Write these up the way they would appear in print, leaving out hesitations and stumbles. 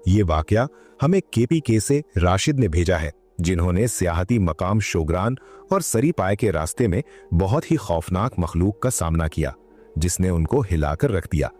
ये वाकया हमें केपीके से राशिद ने भेजा है, जिन्होंने सियाहती मकाम शोग्रान और सरीपाय के रास्ते में बहुत ही खौफनाक मखलूक का सामना किया, जिसने उनको हिलाकर रख दिया।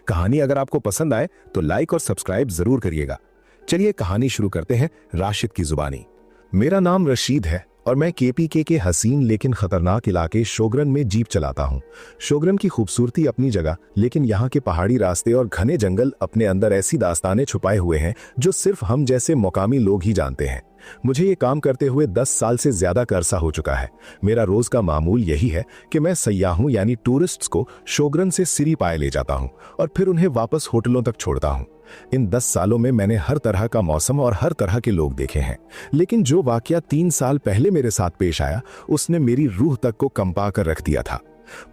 कहानी अगर आपको पसंद आए तो लाइक और सब्सक्राइब जरूर करिएगा। चलिए कहानी शुरू करते हैं राशिद की जुबानी। मेरा नाम रशीद है और मैं केपीके के हसीन लेकिन खतरनाक इलाके शोग्रन में जीप चलाता हूँ। शोग्रन की खूबसूरती अपनी जगह, लेकिन यहाँ के पहाड़ी रास्ते और घने जंगल अपने अंदर ऐसी दास्तानें छुपाए हुए हैं जो सिर्फ हम जैसे मुकामी लोग ही जानते हैं। मुझे ये काम करते हुए 10 साल से ज्यादा का अरसा हो चुका है। मेरा रोज का मामूल यही है कि मैं सयाहों यानी टूरिस्ट्स को शोग्रन से सिरीपाय ले जाता हूँ और फिर उन्हें वापस होटलों तक छोड़ता हूँ। इन 10 सालों में मैंने हर तरह का मौसम और हर तरह के लोग देखे हैं, लेकिन जो वाकया 3 साल पहले मेरे साथ पेश आया उसने मेरी रूह तक को कंपा कर रख दिया था।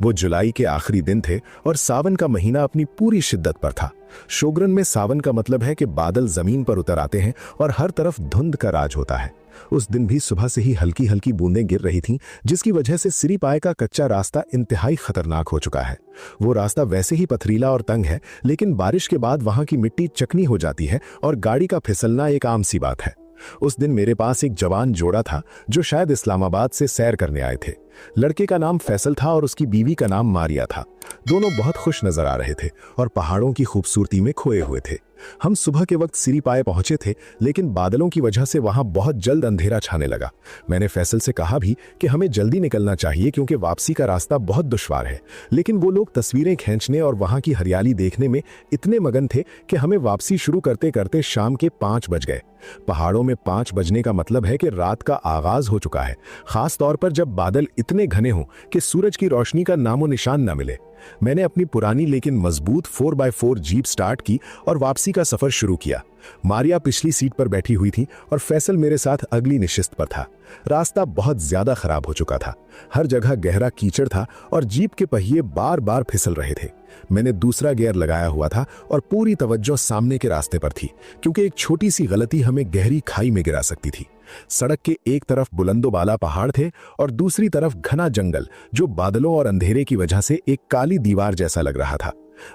वो जुलाई के आखिरी दिन थे और सावन का महीना अपनी पूरी शिद्दत पर था। शोग्रन में सावन का मतलब है कि बादल जमीन पर उतर आते हैं और हर तरफ धुंध का राज होता है। उस दिन भी सुबह से ही हल्की हल्की बूंदें गिर रही थीं, जिसकी वजह से सिरीपाय का कच्चा रास्ता इंतहाई खतरनाक हो चुका है। वो रास्ता वैसे ही पथरीला और तंग है, लेकिन बारिश के बाद वहां की मिट्टी चकनी हो जाती है और गाड़ी का फिसलना एक आम सी बात है। उस दिन मेरे पास एक जवान जोड़ा था जो शायद इस्लामाबाद से सैर करने आए थे। लड़के का नाम फैसल था और उसकी बीवी का नाम मारिया था। दोनों बहुत खुश नजर आ रहे थे और पहाड़ों की खूबसूरती में खोए हुए थे। हम सुबह के वक्त सिरीपाय पहुंचे थे, लेकिन बादलों की वजह से वहां बहुत जल्द अंधेरा छाने लगा। मैंने फैसल से कहा भी कि हमें जल्दी निकलना चाहिए क्योंकि वापसी का रास्ता बहुत दुश्वार है, लेकिन वो लोग तस्वीरें खींचने और वहां की हरियाली देखने में इतने मगन थे कि हमें वापसी शुरू करते करते शाम के 5 बज गए। पहाड़ों में 5 बजने का मतलब है कि रात का आगाज हो चुका है, खास तौर पर जब बादल इतने घने हों कि सूरज की रोशनी का नामो निशान न मिले। मैंने अपनी पुरानी लेकिन मजबूत 4x4 जीप स्टार्ट की और वापसी का सफर शुरू किया। मारिया पिछली सीट पर बैठी हुई थी और फैसल मेरे साथ अगली निशिस्त पर था। रास्ता बहुत ज्यादा खराब हो चुका था, हर जगह गहरा कीचड़ था और जीप के पहिए बार बार फिसल रहे थे। मैंने दूसरा गियर लगाया हुआ था और पूरी तवज्जो सामने के रास्ते पर थी, क्योंकि एक छोटी सी गलती हमें गहरी खाई में गिरा सकती थी। सड़क के एक तरफ बुलंदोबाला पहाड़ थे और दूसरी तरफ घना जंगल, जो बादलों और अंधेरे की वजह से एक काली दीवार जैसा लग रहा था।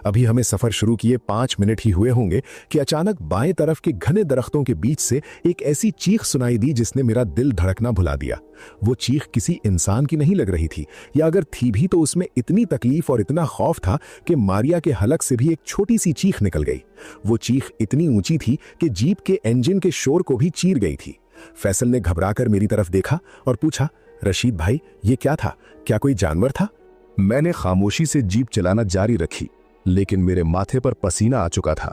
अभी हमें सफर शुरू किए 5 मिनट ही हुए होंगे कि अचानक बाएं तरफ के घने दरख्तों के बीच से एक ऐसी चीख सुनाई दी जिसने मेरा दिल धड़कना भुला दिया। वो चीख किसी इंसान की नहीं लग रही थी, या अगर थी भी तो उसमें इतनी तकलीफ और इतना खौफ था कि मारिया के हलक से भी एक छोटी सी चीख निकल गई। वो चीख इतनी ऊंची थी कि जीप के इंजन के शोर को भी चीर गई थी। फैसल ने घबराकर मेरी तरफ देखा और पूछा, रशीद भाई, ये क्या था? क्या कोई जानवर था? मैंने खामोशी से जीप चलाना जारी रखी, लेकिन मेरे माथे पर पसीना आ चुका था।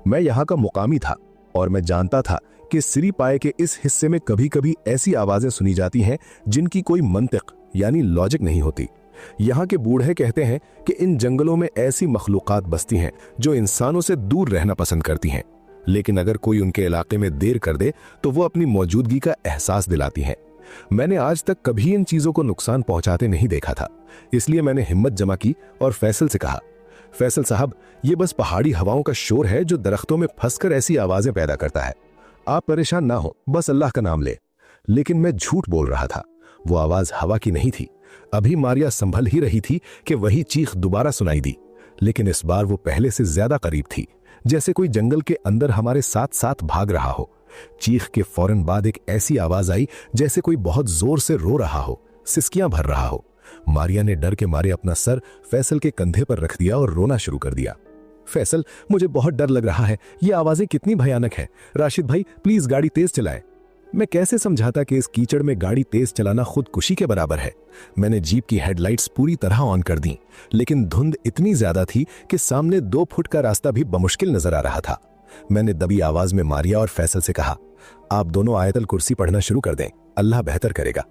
मैं यहाँ का मुकामी था और मैं जानता था कि सिरीपाय के इस हिस्से में कभी कभी ऐसी आवाजें सुनी जाती हैं जिनकी कोई मंतिक यानी लॉजिक नहीं होती। यहाँ के बूढ़े कहते हैं कि इन जंगलों में ऐसी मखलूकात बसती हैं जो इंसानों से दूर रहना पसंद करती हैं, लेकिन अगर कोई उनके इलाके में देर कर दे तो वो अपनी मौजूदगी का एहसास दिलाती हैं। मैंने आज तक कभी इन चीजों को नुकसान पहुंचाते नहीं देखा था, इसलिए मैंने हिम्मत जमा की और फैसल से कहा, फैसल साहब, ये बस पहाड़ी हवाओं का शोर है जो दरख्तों में फंसकर ऐसी आवाजें पैदा करता है। आप परेशान ना हो, बस अल्लाह का नाम ले। लेकिन मैं झूठ बोल रहा था। वो आवाज हवा की नहीं थी। अभी मारिया संभल ही रही थी कि वही चीख दोबारा सुनाई दी, लेकिन इस बार वो पहले से ज्यादा करीब थी, जैसे कोई जंगल के अंदर हमारे साथ साथ भाग रहा हो। चीख के फौरन बाद एक ऐसी आवाज आई जैसे कोई बहुत जोर से रो रहा हो, सिसकियां भर रहा हो। मारिया ने डर के मारे अपना सर फैसल के कंधे पर रख दिया और रोना शुरू कर दिया। फैसल, मुझे बहुत डर लग रहा है, ये आवाजें कितनी भयानक हैं। राशिद भाई, प्लीज गाड़ी तेज चलाएं। मैं कैसे समझाता कि इस कीचड़ में गाड़ी तेज चलाना खुदकुशी के बराबर है। मैंने जीप की हेडलाइट्स पूरी तरह ऑन कर दी, लेकिन धुंध इतनी ज्यादा थी कि सामने 2 फुट का रास्ता भी बमुश्किल नजर आ रहा था। मैंने दबी आवाज में मारिया और फैसल से कहा, आप दोनों आयतल कुर्सी पढ़ना शुरू कर दें, अल्लाह बेहतर करेगा।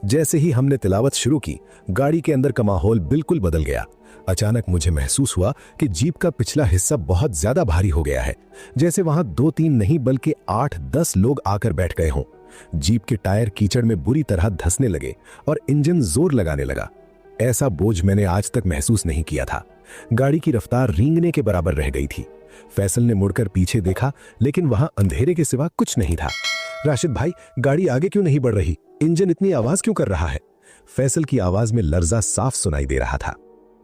जैसे ही हमने तिलावत शुरू की, गाड़ी के अंदर का माहौल बिल्कुल बदल गया। अचानक मुझे महसूस हुआ कि जीप का पिछला हिस्सा बहुत ज्यादा भारी हो गया है, जैसे वहां 2-3 नहीं बल्कि 8-10 लोग आकर बैठ गए हों। जीप के टायर कीचड़ में बुरी तरह धंसने लगे और इंजन जोर लगाने लगा। ऐसा बोझ मैंने आज तक महसूस नहीं किया था। गाड़ी की रफ्तार रेंगने के बराबर रह गई थी। फैसल ने मुड़कर पीछे देखा, लेकिन वहां अंधेरे के सिवा कुछ नहीं था। राशिद भाई, गाड़ी आगे क्यों नहीं बढ़ रही? इंजन इतनी आवाज क्यों कर रहा है? फैसल की आवाज में लर्जा साफ सुनाई दे रहा था।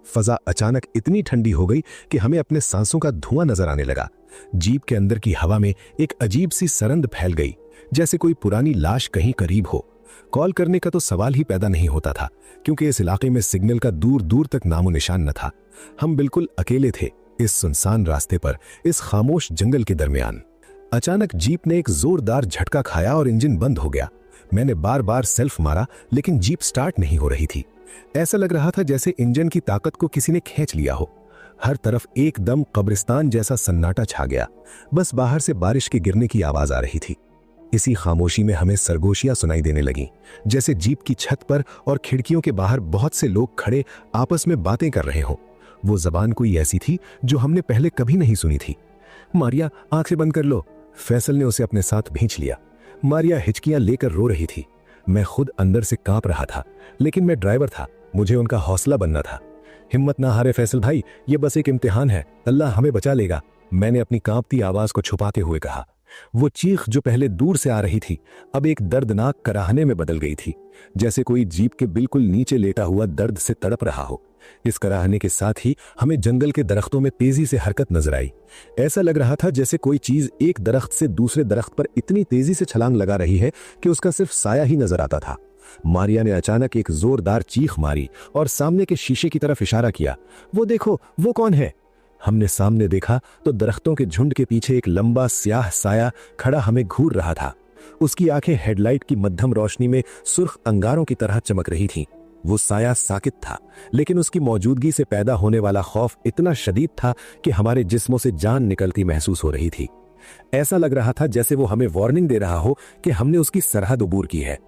फजा अचानक इतनी ठंडी हो गई कि हमें अपने सांसों का धुआं नजर आने लगा। जीप के अंदर की हवा में एक अजीब सी सरंद फैल गई, जैसे कोई पुरानी लाश कहीं करीब हो। कॉल करने का तो सवाल ही पैदा नहीं होता था, क्योंकि इस इलाके में सिग्नल का दूर दूर तक नामो निशान न था। हम बिल्कुल अकेले थे इस सुनसान रास्ते पर, इस खामोश जंगल के दरमियान। अचानक जीप ने एक जोरदार झटका खाया और इंजन बंद हो गया। मैंने बार बार सेल्फ मारा, लेकिन जीप स्टार्ट नहीं हो रही थी। ऐसा लग रहा था जैसे इंजन की ताकत को किसी ने खींच लिया हो। हर तरफ एकदम कब्रिस्तान जैसा सन्नाटा छा गया। बस बाहर से बारिश के गिरने की आवाज आ रही थी। इसी खामोशी में हमें सरगोशियां सुनाई देने लगीं, जैसे जीप की छत पर और खिड़कियों के बाहर बहुत से लोग खड़े आपस में बातें कर रहे हों। वो जबान कोई ऐसी थी जो हमने पहले कभी नहीं सुनी थी। मारिया, आंखें बंद कर लो। फैसल ने उसे अपने साथ भींच लिया। मारिया हिचकियां लेकर रो रही थी। मैं खुद अंदर से कांप रहा था, लेकिन मैं ड्राइवर था, मुझे उनका हौसला बनना था। हिम्मत ना हारे फैसल भाई, ये बस एक इम्तिहान है, अल्लाह हमें बचा लेगा, मैंने अपनी कांपती आवाज को छुपाते हुए कहा। वो चीख जो पहले दूर से आ रही थी, अब एक दर्दनाक कराहने में बदल गई थी, जैसे कोई जीप के बिल्कुल नीचे लेटा हुआ दर्द से तड़प रहा हो। इस कराहने के साथ ही हमें जंगल के दरख्तों में तेजी से हरकत नजर आई। ऐसा लग रहा था जैसे कोई चीज एक दरख्त से दूसरे दरख्त पर इतनी तेजी से छलांग लगा रही है कि उसका सिर्फ साया ही नजर आता था। मारिया ने अचानक एक जोरदार चीख मारी और सामने के शीशे की तरफ इशारा किया। वो देखो, वो कौन है? हमने सामने देखा तो दरख्तों के झुंड के पीछे एक लंबा स्याह साया खड़ा हमें घूर रहा था। उसकी आंखें हेडलाइट की मध्यम रोशनी में सुर्ख अंगारों की तरह चमक रही थीं। वो साया साकित था, लेकिन उसकी मौजूदगी से पैदा होने वाला खौफ इतना शदीद था कि हमारे जिस्मों से जान निकलती महसूस हो रही थी। ऐसा लग रहा था जैसे वो हमें वार्निंग दे रहा हो कि हमने उसकी सरहद अबूर की है।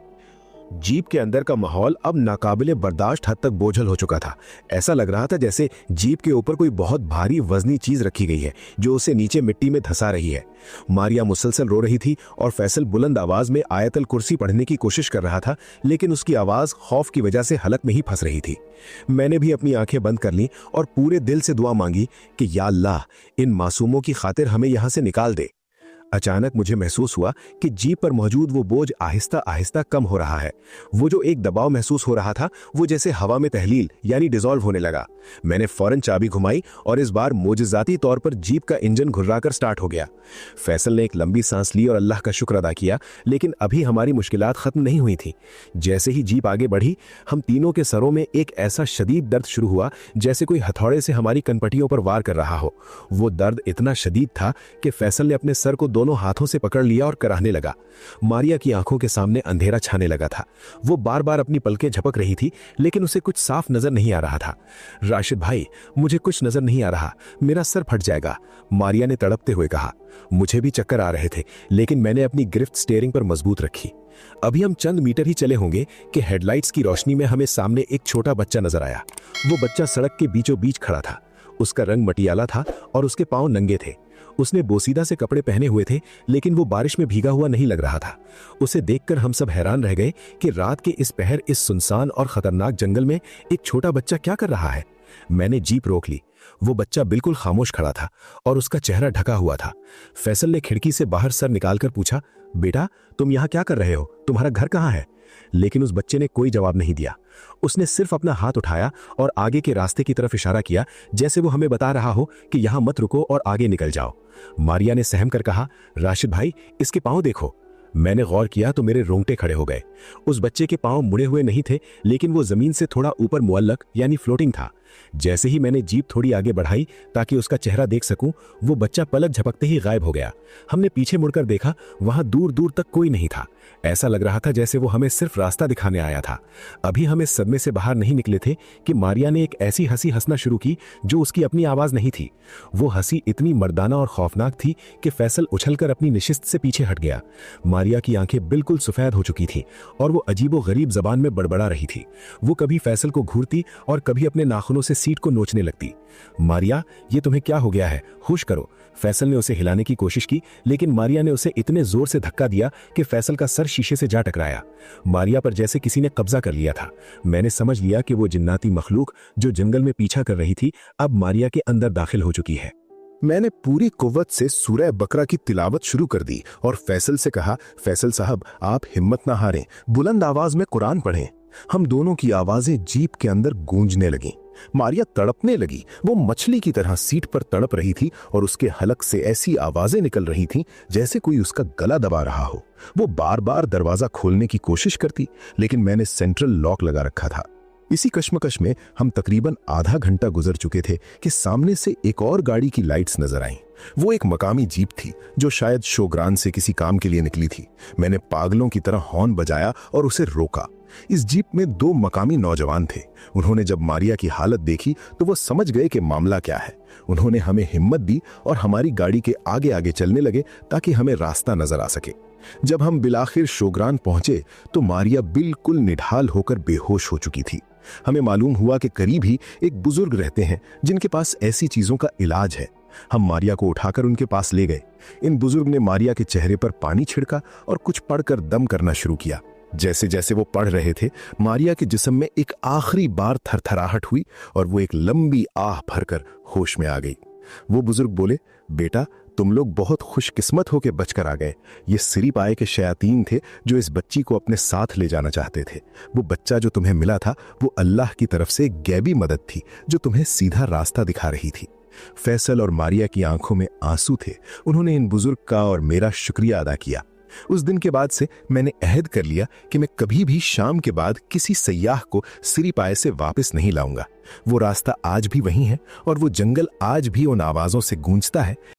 जीप के अंदर का माहौल अब नाकाबिले बर्दाश्त हद तक बोझल हो चुका था। ऐसा लग रहा था जैसे जीप के ऊपर कोई बहुत भारी वजनी चीज रखी गई है जो उसे नीचे मिट्टी में धंसा रही है। मारिया मुसलसल रो रही थी और फैसल बुलंद आवाज में आयतल कुर्सी पढ़ने की कोशिश कर रहा था, लेकिन उसकी आवाज खौफ की वजह से हलक में ही फंस रही थी। मैंने भी अपनी आंखें बंद कर लीं और पूरे दिल से दुआ मांगी कि या अल्लाह, इन मासूमों की खातिर हमें यहां से निकाल दे। अचानक मुझे महसूस हुआ कि जीप पर मौजूद वो बोझ आहिस्ता आहिस्ता कम हो रहा है। वो जो एक दबाव महसूस हो रहा था, वो जैसे हवा में तहलील यानी डिसॉल्व होने लगा। मैंने फौरन चाबी घुमाई और इस बार मोजज़ाती तौर पर जीप का इंजन घुर्राकर स्टार्ट हो गया। फैसल ने एक लंबी सांस ली और अल्लाह का शुक्र अदा किया, लेकिन अभी हमारी मुश्किलात खत्म नहीं हुई थी। जैसे ही जीप आगे बढ़ी, हम तीनों के सरों में एक ऐसा शदीद दर्द शुरू हुआ जैसे कोई हथौड़े से हमारी कनपटियों पर वार कर रहा हो। वो दर्द इतना शदीद था कि फैसल ने अपने सर को दोनों हाथों से पकड़ लिया और कराहने लगा। मारिया की आंखों के सामने अंधेरा छाने लगा था। वो बार बार अपनी पलकें झपक रही थी, लेकिन उसे कुछ साफ नजर नहीं आ रहा था। राशिद भाई, मुझे कुछ नजर नहीं आ रहा, मेरा सर फट जाएगा, मारिया ने तड़पते हुए कहा। मुझे भी चक्कर आ रहे थे, लेकिन मैंने अपनी गिरफ्त स्टीयरिंग पर मजबूत रखी। अभी हम चंद मीटर ही चले होंगे कि हेडलाइट्स की रोशनी में हमें सामने एक छोटा बच्चा नजर आया। वो बच्चा सड़क के बीचों बीच खड़ा था। उसका रंग मटियाला था और उसके पांव नंगे थे। उसने बोसीदा से कपड़े पहने हुए थे, लेकिन वो बारिश में भीगा हुआ नहीं लग रहा था। उसे देखकर हम सब हैरान रह गए कि रात के इस पहर इस सुनसान और खतरनाक जंगल में एक छोटा बच्चा क्या कर रहा है। मैंने जीप रोक ली। वो बच्चा बिल्कुल खामोश खड़ा था और उसका चेहरा ढका हुआ था। फैसल ने खिड़की से बाहर सर निकालकर पूछा, बेटा तुम यहाँ क्या कर रहे हो, तुम्हारा घर कहाँ है? लेकिन उस बच्चे ने कोई जवाब नहीं दिया। उसने सिर्फ अपना हाथ उठाया और आगे के रास्ते की तरफ इशारा किया, जैसे वो हमें बता रहा हो कि यहाँ मत रुको और आगे निकल जाओ। मारिया ने सहम कर कहा, राशिद भाई इसके पांव देखो। मैंने गौर किया तो मेरे रोंगटे खड़े हो गए। उस बच्चे के पांव मुड़े हुए नहीं थे, लेकिन वो जमीन से थोड़ा ऊपर मुअल्लक यानी फ्लोटिंग था। जैसे ही मैंने जीप थोड़ी आगे बढ़ाई ताकि उसका चेहरा देख सकूं, वो बच्चा पलक झपकते ही गायब हो गया। हमने पीछे मुड़कर देखा, वहां दूर दूर तक कोई नहीं था। ऐसा लग रहा था जैसे वो हमें सिर्फ रास्ता दिखाने आया था। अभी हम इस सदमे से बाहर नहीं निकले थे कि मारिया ने एक ऐसी हंसी हंसना शुरू की जो उसकी अपनी आवाज नहीं थी। वो हंसी इतनी मर्दाना और खौफनाक थी कि फैसल उछलकर अपनी निशिस्त से पीछे हट गया। मारिया की आंखें बिल्कुल सफेद हो चुकी थी और वो अजीबो गरीब जबान में बड़बड़ा रही थी। वो कभी फैसल को घूरती और कभी अपने नाखूनों से सीट को नोचने लगती। मारिया, ये तुम्हें क्या हो गया है, होश करो। फैसल ने उसे हिलाने की कोशिश की, लेकिन मारिया ने उसे इतने जोर से धक्का दिया कि फैसल का सर शीशे से जा टकराया। मारिया पर जैसे किसी ने कब्जा कर लिया था। मैंने समझ लिया कि वो जिन्नाती मखलूक जो जंगल में पीछा कर रही थी, अब मारिया के अंदर दाखिल हो चुकी है। मैंने पूरी कुव्वत से सूरह बकरा की तिलावत शुरू कर दी और फैसल से कहा, फैसल साहब आप हिम्मत ना हारें, बुलंद आवाज में कुरान पढ़ें। हम दोनों की आवाजें जीप के अंदर गूंजने लगीं। मारिया तड़पने लगी। वो मछली की तरह सीट पर तड़प रही थी और उसके हलक से ऐसी आवाजें निकल रही थीं जैसे कोई उसका गला दबा रहा हो। वो बार बार दरवाजा खोलने की कोशिश करती, लेकिन मैंने सेंट्रल लॉक लगा रखा था। इसी कश्मकश में हम तकरीबन आधा घंटा गुजर चुके थे कि सामने से एक और गाड़ी की लाइट्स नजर आईं। वो एक मकामी जीप थी जो शायद शोग्रान से किसी काम के लिए निकली थी। मैंने पागलों की तरह हॉर्न बजाया और उसे रोका। इस जीप में 2 मकामी नौजवान थे। उन्होंने जब मारिया की हालत देखी तो वो समझ गए कि मामला क्या है। उन्होंने हमें हिम्मत दी और हमारी गाड़ी के आगे आगे चलने लगे ताकि हमें रास्ता नजर आ सके। जब हम बिलाखिर शोग्रान पहुंचे तो मारिया बिल्कुल निढाल होकर बेहोश हो चुकी थी। हमें मालूम हुआ कि करीब ही एक बुजुर्ग रहते हैं जिनके पास ऐसी चीजों का इलाज है। हम मारिया को उठाकर उनके पास ले गए। इन बुजुर्ग ने मारिया के चेहरे पर पानी छिड़का और कुछ पढ़कर दम करना शुरू किया। जैसे जैसे वो पढ़ रहे थे, मारिया के जिस्म में एक आखिरी बार थरथराहट हुई और वो एक लंबी आह भरकर होश में आ गई। वो बुजुर्ग बोले, बेटा तुम लोग बहुत खुशकिस्मत होकर बचकर आ गए। ये सिरी पाए के शयातीन थे जो इस बच्ची को अपने साथ ले जाना चाहते थे। वो बच्चा जो तुम्हें मिला था वो अल्लाह की तरफ से एक गैबी मदद थी जो तुम्हें सीधा रास्ता दिखा रही थी। फैसल और मारिया की आंखों में आंसू थे। उन्होंने इन बुजुर्ग का और मेरा शुक्रिया अदा किया। उस दिन के बाद से मैंने अहद कर लिया कि मैं कभी भी शाम के बाद किसी सयाह को सिरी पाए से वापस नहीं लाऊंगा। वो रास्ता आज भी वही है और वो जंगल आज भी उन आवाजों से गूंजता है